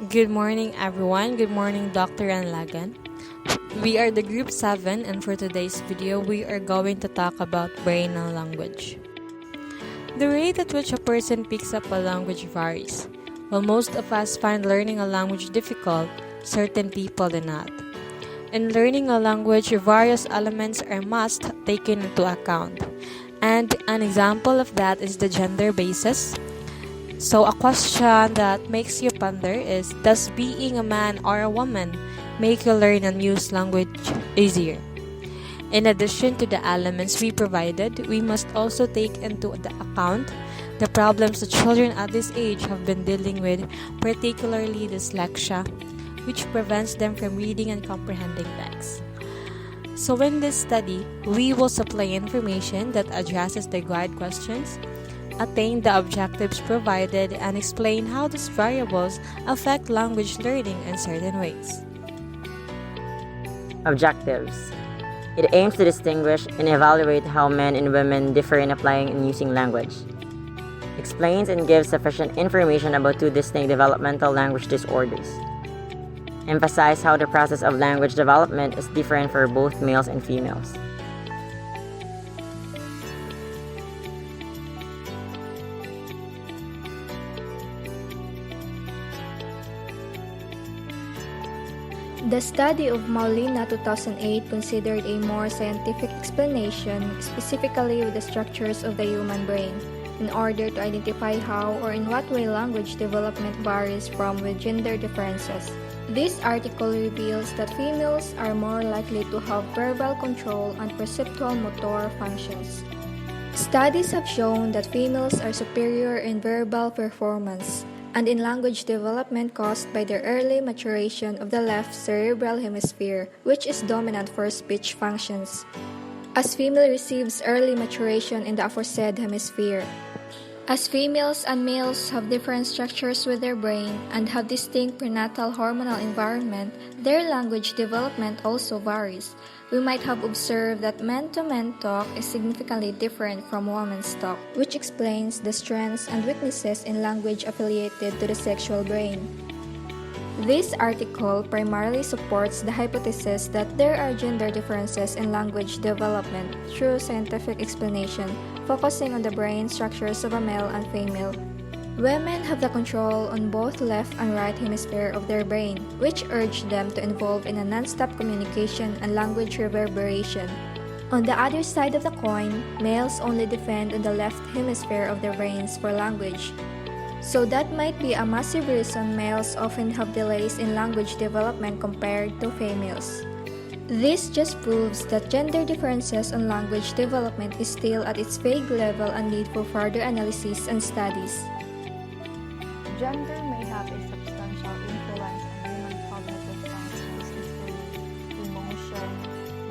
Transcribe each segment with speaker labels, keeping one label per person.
Speaker 1: Good morning, everyone. Good morning, Dr. Anlagan. We are the Group 7, and for today's video, we are going to talk about brain and language. The rate at which a person picks up a language varies. While most of us find learning a language difficult, certain people do not. In learning a language, various elements are must taken into account. And an example of that is the gender basis. So, a question that makes you ponder is: does being a man or a woman make you learn a new language easier? In addition to the elements we provided, we must also take into the account the problems the children at this age have been dealing with, particularly dyslexia, which prevents them from reading and comprehending text. So, in this study, we will supply information that addresses the guide questions, attain the objectives provided, and explain how these variables affect language learning in certain ways.
Speaker 2: Objectives. It aims to distinguish and evaluate how men and women differ in applying and using language. Explains and gives sufficient information about two distinct developmental language disorders. Emphasize how the process of language development is different for both males and females.
Speaker 3: The study of Maulina 2008 considered a more scientific explanation, specifically with the structures of the human brain, in order to identify how or in what way language development varies from with gender differences. This article reveals that females are more likely to have verbal control and perceptual motor functions. Studies have shown that females are superior in verbal performance and in language development caused by the early maturation of the left cerebral hemisphere, which is dominant for speech functions, as female receives early maturation in the aforesaid hemisphere. As females and males have different structures with their brain and have distinct prenatal hormonal environment, their language development also varies. We might have observed that man-to-man talk is significantly different from women's talk, which explains the strengths and weaknesses in language affiliated to the sexual brain. This article primarily supports the hypothesis that there are gender differences in language development through scientific explanation, focusing on the brain structures of a male and female. Women have the control on both left and right hemisphere of their brain, which urge them to involve in a non-stop communication and language reverberation. On the other side of the coin, males only depend on the left hemisphere of their brains for language. So that might be a massive reason males often have delays in language development compared to females. This just proves that gender differences in language development is still at its vague level and need for further analysis and studies.
Speaker 4: Gender may have a substantial influence on human cognitive functions, including emotion,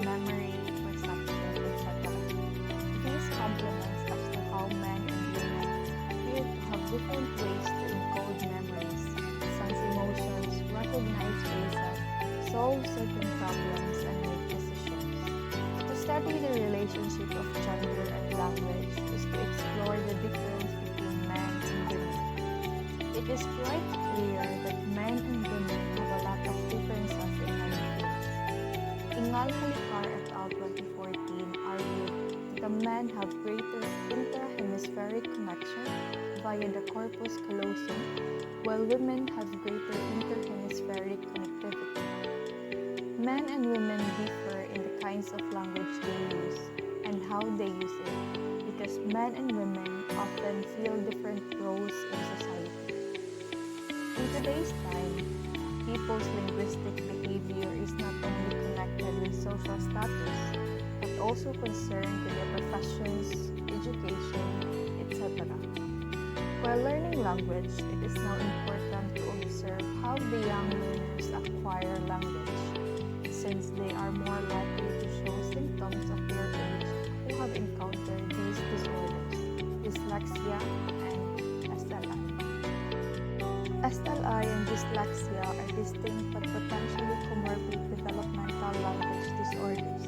Speaker 4: memory, perception, etc. These complements as to how men and women appear to have different ways to encode memories, sense emotions, recognize faces, solve certain problems, and make decisions. To study the relationship of gender and language is to explore the difference between men and women. It is quite clear that men and women have a lot of differences in many fields. Ingal Halikar et al. 2014 argued that the men have greater intrahemispheric connection via the corpus callosum, while women have greater interhemispheric connectivity. Men and women differ in the kinds of language they use and how they use it, because men and women often fill different roles in society. In today's time, people's linguistic behavior is not only connected with social status, but also concerned with their professions, education, etc. While learning language, it is now important to observe how the young learners acquire language, since they are more likely to show symptoms of their age who have encountered these disorders, dyslexia and SLI. SLI and dyslexia are distinct but potentially comorbid developmental language disorders.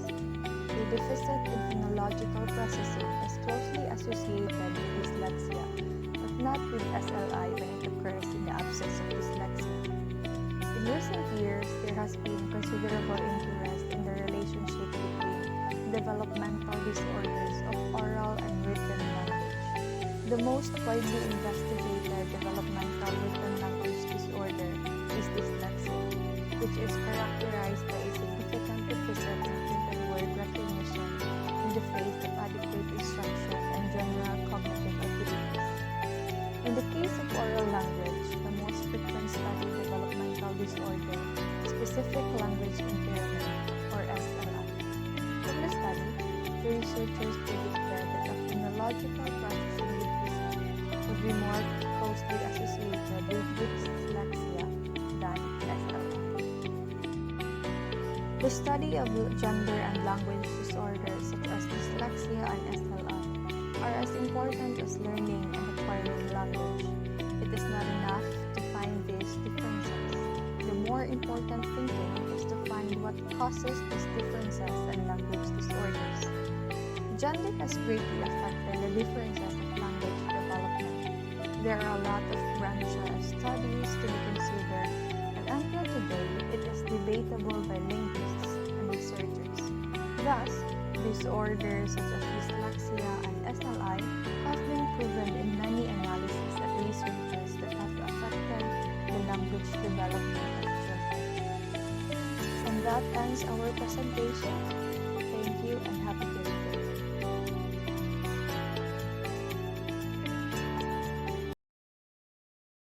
Speaker 4: The deficit in phonological processing is closely associated with dyslexia, but not with SLI when it occurs in the absence of dyslexia. considerable interest in the relationship between developmental disorders of oral and written language. The most widely investigated developmental written language disorder is dyslexia, which is characterized by a significant deficit in printed word recognition in the face of adequate instruction and general cognitive abilities. In the case of oral language, the most frequent studied developmental disorder, specific language impairment, or SLI. From the study, the researchers predicted that a phonological processing deficit would be more closely associated with dyslexia than SLI. The study of gender and language disorders such as dyslexia and SLI are as important as learning and acquiring language. It is not enough to find these differences. The more important thinking is to find what causes these differences in language disorders. Gender has greatly affected the differences of language development. There are a lot of branches of studies to be considered, and until today, it is debatable by linguists and researchers. Thus, disorders such as dyslexia and SLI have been proven in many analyses of researchers that have affected the language development of children. And that ends our presentation.